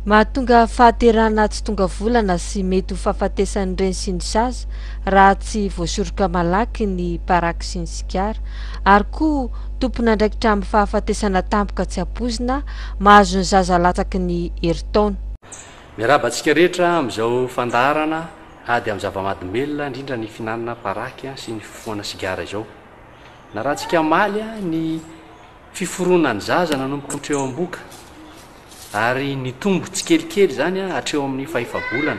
Mahatonga fahaterana tsy tonga volana sy mety ho fahafatesan'ny reny sy ny zaza raha tsy voasoroka malaky ny paraky sy ny sigara, ary koa tompona ndraikitra amin'ny fahafatesana tampoka tsy apozina mahazo ny zaza latsaky ny herintaona. Miarabantsika rehetra amin'izao fandaharana ady amin'ny zava-mahadomelona indrindra ny finanana paraky sy ny fifohana sigara izao. Na rahantsika maly ny fiforonan'ny zaza nanomboka hatreo am-boka ary ny tombo tsy kelikely zany hatreo amin'ny fahifabolana.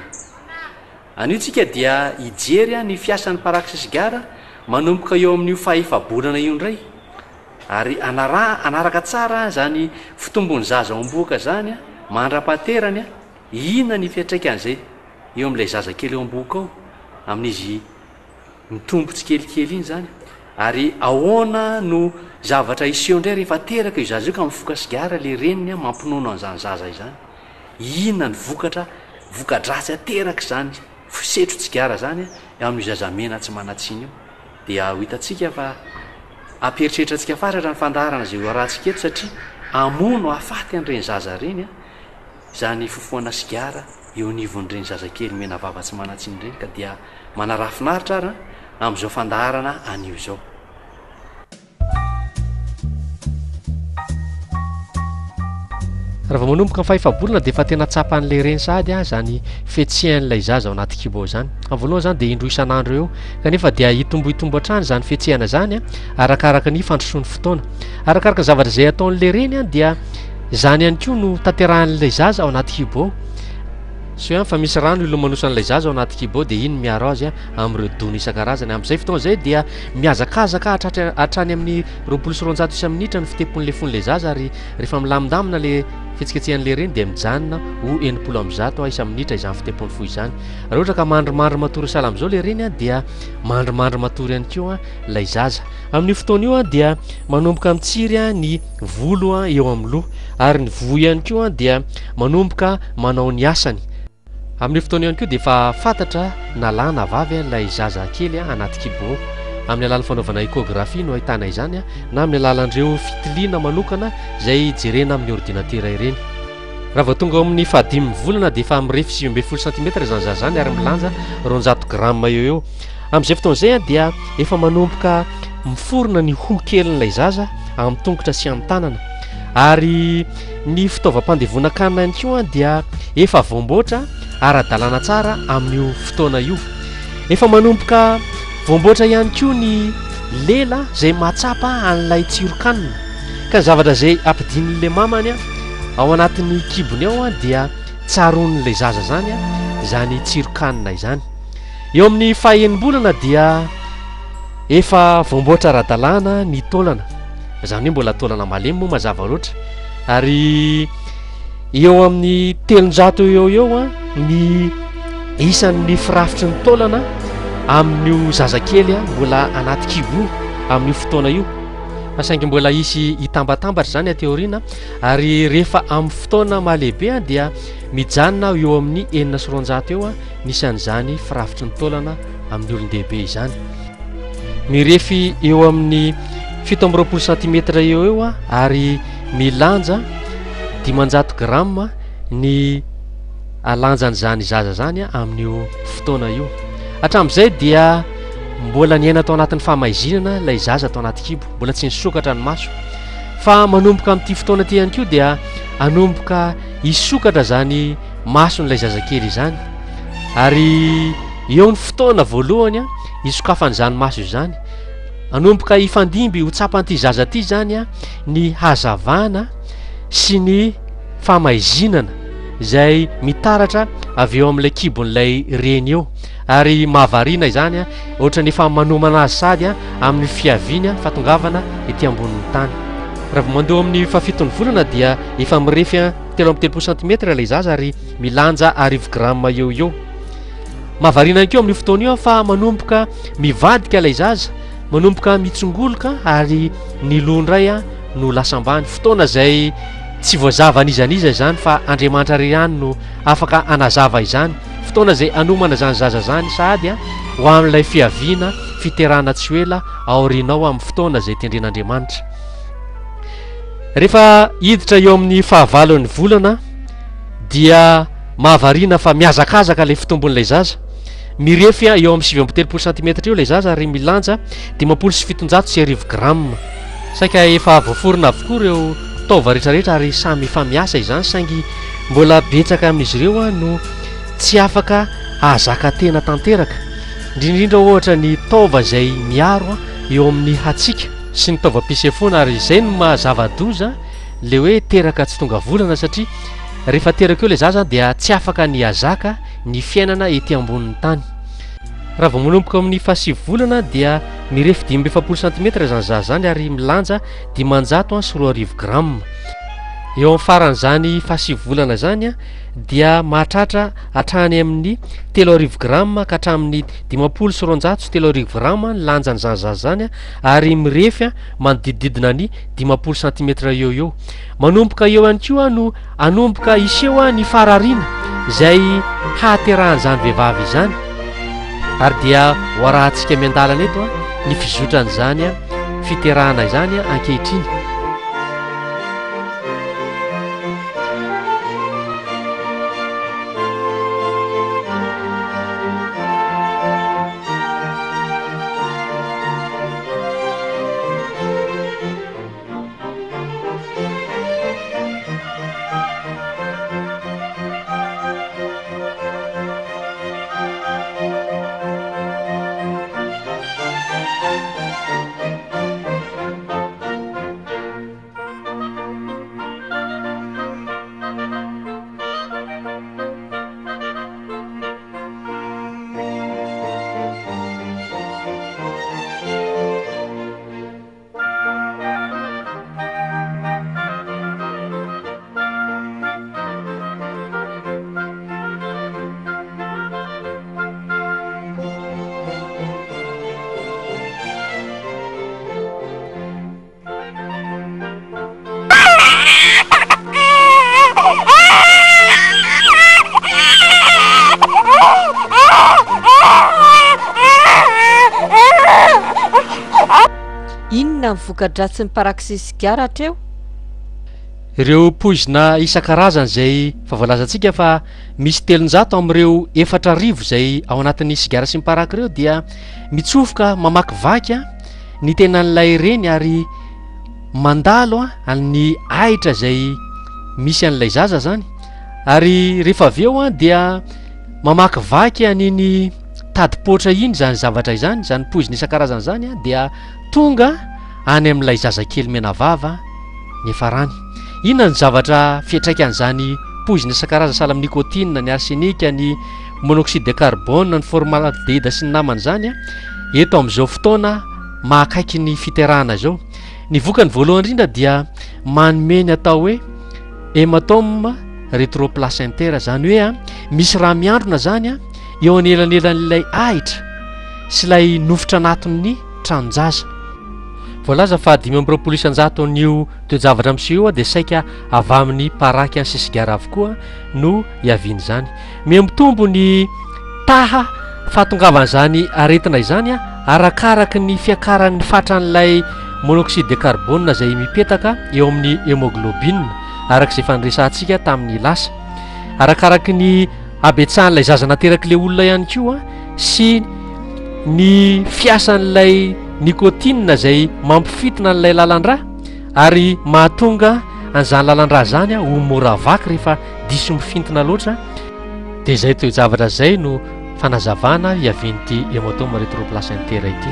Anio tsika dia ijery ny fiasan'ny paraky sy sigara manomboka eo amin'ny fahifabolana io ndray, ary anaraka tsara zany fitombon'ny zaza ao am-boka zany mandra-pahaterany inona ny fiatraikan'izay eo amin'ilay zaza kely eo am-boka ao amin'izy mitombo tsy kelikely iny zany, ary ahoana no zavatra iseho indray rehefa teraka io zaza io ka mifoka sigara le reniny mampinono an'izany zaza izany, inona ny vokadratsy ateraka zany fisetro tsigara zany amin'io zazamena tsy manatsiny io. Dia ho hitantsika fa ampieritreritra faratra ny fandaharana zay rahantsika eto, satria amono afaty an'ireny zaza reny zany fifohana sigara eo anivon'ireny zazakely mena vava tsy manatsiny ireny, ka dia manarafinaritra ary amin'izao fandaharana anio izao. Raha vao manomboka ny fahifabolana dia efa tena tsapan'ilay reny sady zany fihetsehany zay zaza ao anaty kibo zany. Amin'ny voalohany zany dia indroa isan'andro eo, kanefa dia hitombo hatrany zany fihetsehana zany arakaraka ny fandrosoan'ny fotoana, arakaraka zavatra izay ataon'ilay reny dia zany ihany koa no tanterahan'ilay zaza ao anaty kibo. So fa misy rano ilomanosan'ilay zaza ao anaty kibo dia iny miaro azy amin'ireo dony isan-karazany. Amin'izay fotoana izay dia miazakazaka hatrany amin'ny 20 minitra ny fitepon'ilay fon'ilay zaza, ary rehefa milamindamina le fihetsiketsehan'ilay reny dia mijanona ho 90 isa-minitra izany fitepon'ny fo izany. Raha ohatra ka mandrimandry matory sahala amin'izao le reny dia mandrimandry matory ihany koa ilay zaza. Amin'io fotoana io dia manomboka mitsiry ny volo eo amin'ny loha, ary ny voa ihany koa dia manomboka manao ny asany. Amin'io fotoana ihany koa dia efa fantatra nalana vavy ilay zaza kely anaty kibo. Amin'ny alalan'ny fanaovana échographie no ahitana izany, na amin'ny alalan'ireo fitiliana manokana izay jerena amin'ny ordinatera ireny. Raha vao tonga amin'ny fahadimy volana dia efa mirefy 20 cm izany zaza zany, ary milanja 200 gramma eo. Amin'izay fotoana izay dia efa manomboka miforona ny hoho kelin'ilay zaza amin'ny tongotra sy amin'ny tanana, ary ny fitaovam-pandevona-kanina ihany koa dia efa voamboatra ara-dalàna tsara amin'io fotoana io. Efa manomboka voamboatra ihany koa ny lela izay mahatsapa an'ilay tsiron-kanina, ka ny zavatra izay ampidinin'ilay mamany ao anatin'ny kibony ao dia tsaron'ilay zaza zany zany tsiron-kanina izany. Eo amin'ny faha-enimbolana dia efa voamboatra ara-dalàna ny taolana, zany hoe mbola taolana malemy moa mazava loatra, ary eo amin'ny 300 eo ny isan'ny firafitry ny taolana amin'io zazakely mbola anaty kibo amin'io fotoana io. Saingy mbola isy hitambatambatra zany ateoriana, ary rehefa amin'ny fotoana mahalehibe dia mijanona eo amin'ny 400 eo nisan'izany firafitry ny taolana amin'ny olon-dehibe izany. Mirefy eo amin'ny 17 cm eo ary milanja 500 gramma ny alanjan'izany zaza zany amin'io fotoana io. Hatramin'izay dia mbola niaina tao anatin'ny famaizinana ilay zaza tao anaty kibo, mbola tsy nisokatra ny maso, fa manomboka amin'ity fotoana ity ihany koa dia anomboka hisokatra zany mason'ilay zazakely izany, ary eo ny fotoana voalohany hisokafan'izany maso izany, anomboka hifandimby ho tsapan'ity zaza ity zany ny hazavana sy ny famaizinana izay mitaratra avy eo amin'ilay kibon'ilay reny eo, ary mahavariana izany ohatra ny efa manomana azy sady amin'ny fiaviany fatongavana ety ambonin'ny tany. Raha vao mandeha amin'ny fahafitony volana dia efa mirefy 3 cm ilay zaza ary milanja 10 gramma eo. Mahavariana ihany koa amin'io fotoana io fa manomboka mivadika ilay zaza, manomboka mitsongoloka, ary ny loha indray no lasa ambany. Fotoana izay tsy voazava an'izaniza izany fa Andriamanitra ihany no afaka anazava izany, fotoana izay anomana zany zaza zany sady ho amin'ilay fiaviana fiterahana tsy ela aorianao amin'ny fotoana izay tendren'Andriamanitra. Rehefa hiditra eo amin'ny fahavalon'ny volana dia mahavariana fa miazakazaka lay fitombon'ilay zaza mirefy eo amin'ny 7 cm eo lay zaza ary milanja 57 gramma saika efa voaforona avokoa ireo taova rehetrarehetra ary samy efa miasa izany saingy mbola betsaka amin'izy ireo no tsy afaka ahazaka tena tanteraka indrindrindra ohatra ny taova izay miaro eo amin'ny hatsika sy ny taovam-pisefoana ary izay no mahazava-doza le hoe teraka tsy tonga volana satria rehefa teraka eo lay zaza dia tsy afaka ny azaka ny fiainana ety ambonin'ny tany raha vao manomboka amin'ny fahasivy volana dia mirefy 70 cm zany zaza zany ary milanja 520 gramma eo amin'ny faran'izany fahasivy volana zany dia mahatratra hatrany amin'ny 30 gramma ka hatramin'ny 50 gramma ny lanjany zany zaza zany ary mirefy manodidididina ny 50 cm eo manomboka eo ihany koa no anomboka iseho ny farariana izay hahaterahan'izany vehivavy izany ary dia hoarahantsika miandalana eto ny fizotran'izany fiterahana izany ankehitriny inona mivokadratsy ny paraxysy gara hatreo ireo poizina isan-karazany izay fa voalazantsika fa misy 700 amin'ireo 4,000 izay ao anatin'ny sigara sy miparaka ireo dia mitsofoka mamakivaky ny tenan'ilay reny ary mandalo ny ahitra izay misy an'ilay zaza zany ary rehefa avy eo dia mamakivaky an'iny tadipotra iny zany zavatra izany zany poizina isan-karazany zany dia tonga any amin'ilay zaza kely menavava ny efarany inona ny zavatra fiatraikan'izany poizina isan-karazany sahala amin'ny nicotine ny arsenika ny monoxyde de carbone ny formaldehyd sy ny namany zany eto amin'izao fotoana mahakaiky ny fiterahana zao ny vokany voalohany indrindra dia manome ny atao hoe hématome rétroplacentaire zany hoe misy raha miandrona zany eo anelanelan'ilay ahitra sy ilay nofotra anatin'ny tranonjaza voalaza fa 5 nio toejavatra miseho dia saika avy amin'ny paraky any sisigara avokoa no iaviany zany mitombo ny taha fahatongavan'izany aretina izany arakaraky ny fiakaran'ny fatran'ilay monoxyde de carbone izay mipetaka eo amin'ny hémoglobine arak'izay fanresantsika tamin'ny lasa arakaraky ny abetsahan'ilay zaza nateraky le olona ihany koa sy ny fiasan'ilay nicotine izay mampifitina n'ilay lalandra ary mahatonga an'izany lalandra zany ho mora vaky rehefa diso mifintina loatra dia izay toejavatra zay no fanazavana iavinyty hématome rétroplacentaire ity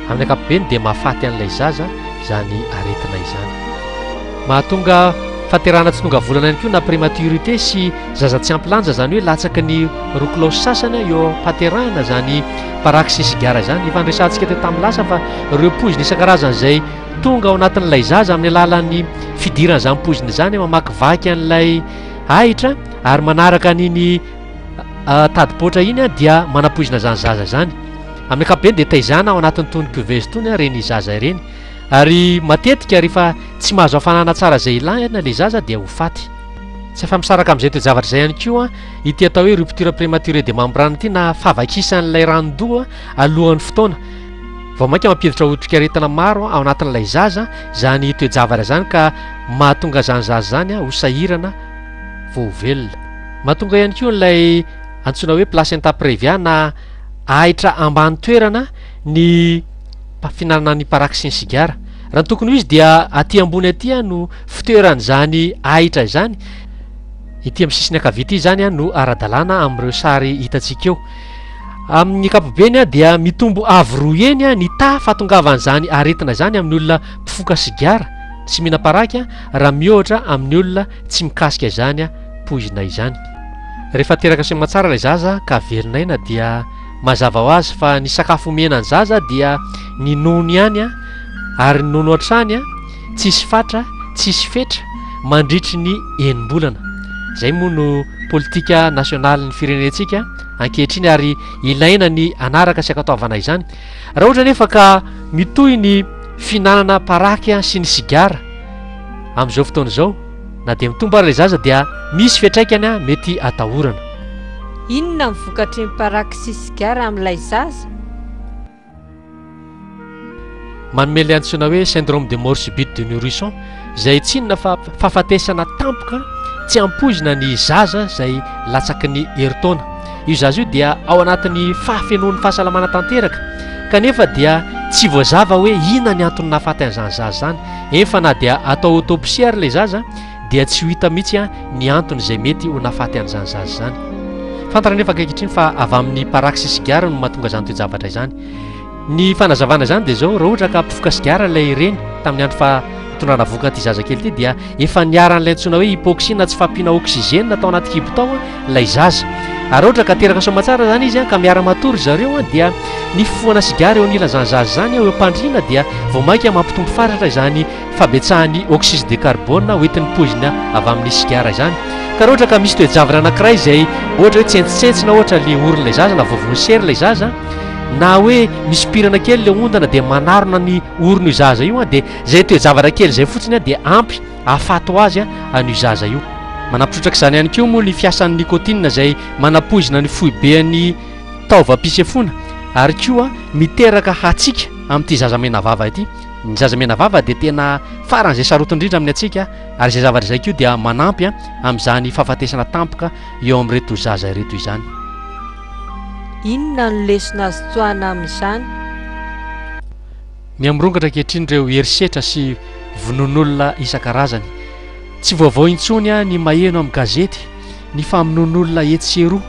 amin'ny ankapobeny dia mahafaty an'ilay zaza zany aretina izany mahatonga faterana tsy tonga volana ihany koa na prématurité sy zaza tsy ampilanja zany hoe latsaky ny roklose sasany eo faterahana zany paraxysy gara zany ifandresantsika teo tamin'ny lasa fa ireo poizina isan-karazany izay tonga ao anatin'ilay zaza amin'ny alalan'ny fidirana zany poizina izany mamakivaky an'ilay ahitra ary manaraka an'iny tadipotra iny dia manapoizina zany zaza zany amin'ny ankapobeny dia taizana ao anatin'ny tony cuveuse tony reny zaza ireny ary matetika rehefa tsy mahazo hafanana tsara izay ilana le zaza dia ho faty tsy efa misaraka amin'izay toejavatra izay ihany koa ity atao hoe rupture prématurée de membrane ity na favakisan'ilay ranodoa alohan'ny fotoana vao mainka mampiditra otrikaretina maro ao anatin'ilay zaza zany toejavatra zany ka mahatonga zany zaza zany ho sahirana voavelona mahatonga ihany koa nilay antsoina hoe placenta prévia na ahitra ambany toerana ny finanana ny paraky sy ny sigara raha tokony izy dia aty ambony aty no fitoeran'izany ahitra izany ity amin'ny sisiny akavity zany no ara-dalàna amin'ireo sary hitantsika eo amin'ny kapobeny dia mitombo avroa eny ny ta fahatongavan'izany aretina zany amin'ny olona mpifoka sigara tsy mihina paraky raha mihoatra amin'ny olona tsy mikasika izany poizina izany rehefa teraka sy matsara ilay zaza ka verinaina dia mazava ho azy fa ny sakafo omenany zaza dia ny nono ihany ary nono hatrany tsisy fatra tsisy fetra mandritry ny enim-bolana zay moa no politika nasionaly ny firenentsika ankehitriny ary ilaina ny anaraka sy akataovana izany raha ohatra nefa ka mitoy ny finanana paraky sy ny sigara amin'izao fotoana izao na dia mitombo ary lay zaza dia misy fiatraikany mety atahorana inona mivokatry ny paraky sy sigara amin'ilay zaza manome ilay antsoina hoe syndrome de mort subite de nourrisson zay tsy inona fa fahafatesana tampoka tsy ampoizina ny zaza zay latsaky ny heritaona io zaza io dia ao anatin'ny fahafenoan'ny fahasalamana tanteraka kanefa dia tsy voazava hoe inona ny antony nahafaty an'izany zaza zany efa na dia atao autopsie ary lay zaza dia tsy ho hita mihitsy ny antony zay mety ho nahafaty an'izany zaza zany fantara nefa ankehitriny fa avy amin'ny paraky sy sigara no mahatonga zany toejavatra izany ny fanazavana zany dia zao raha ohatra ka mpifoka sigara ilay reny tamin'ny andro fa tondrana voka ty zaza kely ity dia efa niaran'ilay antsoina hoe hypoxina tsy fampiana oxygène atao anaty kibotao ilay zaza ary ohatra ka teraka somatsara zany izy ka miara matory zareo dia ny fifohana sigara eo anilan zany zaza zany eo am-pandriana dia vao mainka mampitombo faratra izany fabetsahany oxyde de carbone hoentin'ny poizina avy amin'ny sigara izany ka raha ohatra ka misy toejavatra anankiray izay ohatra hoe tsentsitsentsina ohatra le orin'ilay zaza na vovonisery ilay zaza na hoe misy pirana kely le ondana dia manarona ny orino io zaza io dia zay toejavatra kely zay fotsiny dia ampy ahafato azy an'io zaza io manampitrotraka izany ihany koa moa ny fiasan'ny nikotina zay manapoizina ny foibean'ny taova-pisefona ary koa miteraka hatsika amin'ity zazamena vava ity ny zazamena vava dia tena faran'izay sarotindrindra amin'ny atsika ary zay zavatra izay koa dia manampy amin'izany fahafatesana tampoka eo amin'reto zaza reto izany inona no lesona azy tsoana amin'izany miamrongatra ankehitriny ireo herisetra sy vonon'olona isan-karazany tsy vaovao intsony ny maheno amin'ny gazety ny famonon'olona etseroa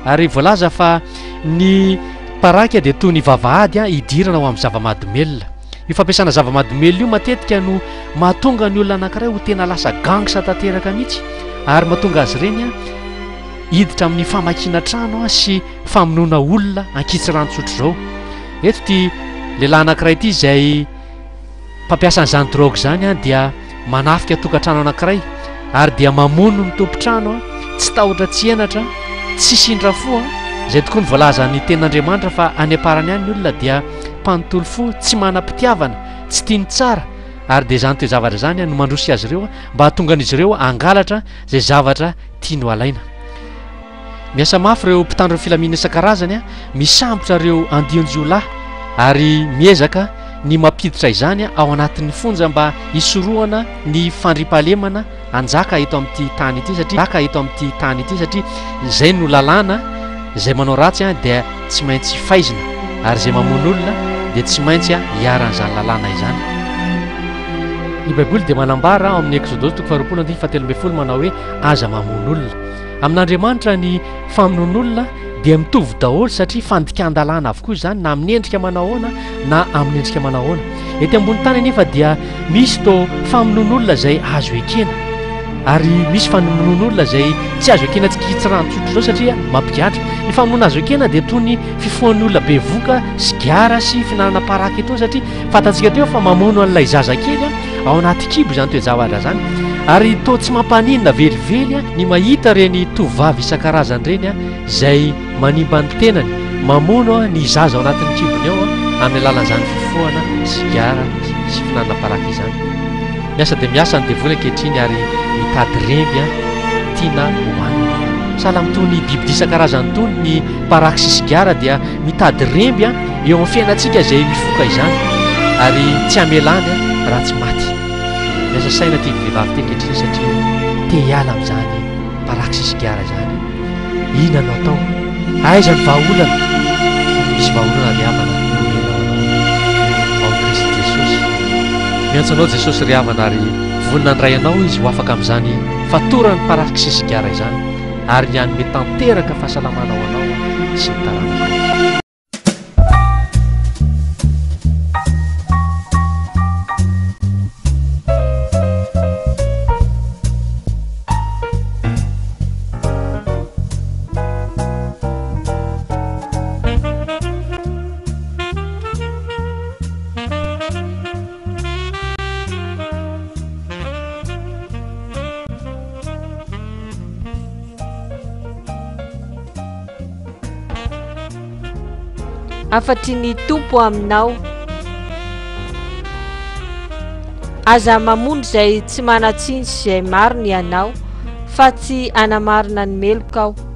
ary voalaza fa ny paraky dia toy ny vavahady hidirana ao amin'ny zava-mahadomelona io fampiasana zava-mahadomelona io matetika no mahatonga ny olona anankiray ho tena lasa gangsa tanteraka mihitsy ary mahatonga azy ireny hiditra amin'ny famakina trano sy famonoana olona ankitsy ranotsotro zao eto ty lehilahy anankiray ity izay mpampiasa n'izany drogue zany dia manafika tokantrano anankiray ary dia mamono ny tompotrano tsy tahotra tsy enatra tsy sindra fo zay tokoa ny voalaza ny tenin'Andriamanitra fa any aparany ihany ny olona dia mpanontolo fo tsy manam-pitiavana tsy tiany tsara ary dia zany toezavatra zany no mandrosy azy ireo mba hahatonga an'izy ireo angalatra zay zavatra tiany ho alaina miasa mafy ireo mpitandro filamina isan-karazany misambotra ireo andionjiolahy ary miezaka ny mampiditra izany ao anatin'ny fonja mba hisorohana ny fandrimpahalemana anjaka eto amin'ity tany ity satria zay no lalàna zay manao ratsy dia tsy maintsy faizina ary zay mamono olona dia tsy maintsy hiaran'izany lalàna izany ny baiboly dia manambara ao amin'ny exodosy 4:17 manao hoe aza mamono olona amin'Andriamanitra ny famonon'olona dia mitovy daholo satria fandikan-dalàna avokoa izany na amin'ny endrika manao ahoana na amin'ny endrika manao ahoana ety ambony tany nefa dia misy to famonon'olona zay azo ekena ary misy famonon'olona zay tsy azo ekena tsikitsy ranotsotro zao satria mampigatra ny famonoana azo ekena dia toy ny fifohan'ny olona be voka sigara sy finanana paraky eto satria fantatsika teo fa mamono an'ilay zaza kely ao anaty kibo zany toejavatra zany ary to tsy mampaninina velively ny mahita reny tovavy isan-karazany reny zay manimba ny tenany mamono ny zaza ao anatin'ny kibony ao amin'ny alalan'izany fifohana sigara sy finanana paraky izany miasa dia miasa ny devoly ankehitriny ary mitady remby tiana hohaniny sahala mitony biby isan-karazany tony ny paraky sy sigara dia mitady remby eo amin'ny fiainantsika zay mifoka izany ary tsy amelany raha tsy maty miasa saina ty vehivavy ty ankehitriny satria te hiala amin'izany parakisy sigara zany ina no atao aiza ny vahaolana misy vahaolana riavana omenao anao ao Kristy Jesosy miantsanao Jesosy riavana ary vonina ny ray anao izy ho afaka amin'izany fatorany parakisy sigara izany ary ny anome tanteraka fahasalamanao anao sy ny taranaka afatry ny tompo aminao aza mamono izay tsy manatsiny izay mariny ianao fa tsy anamarina ny melokao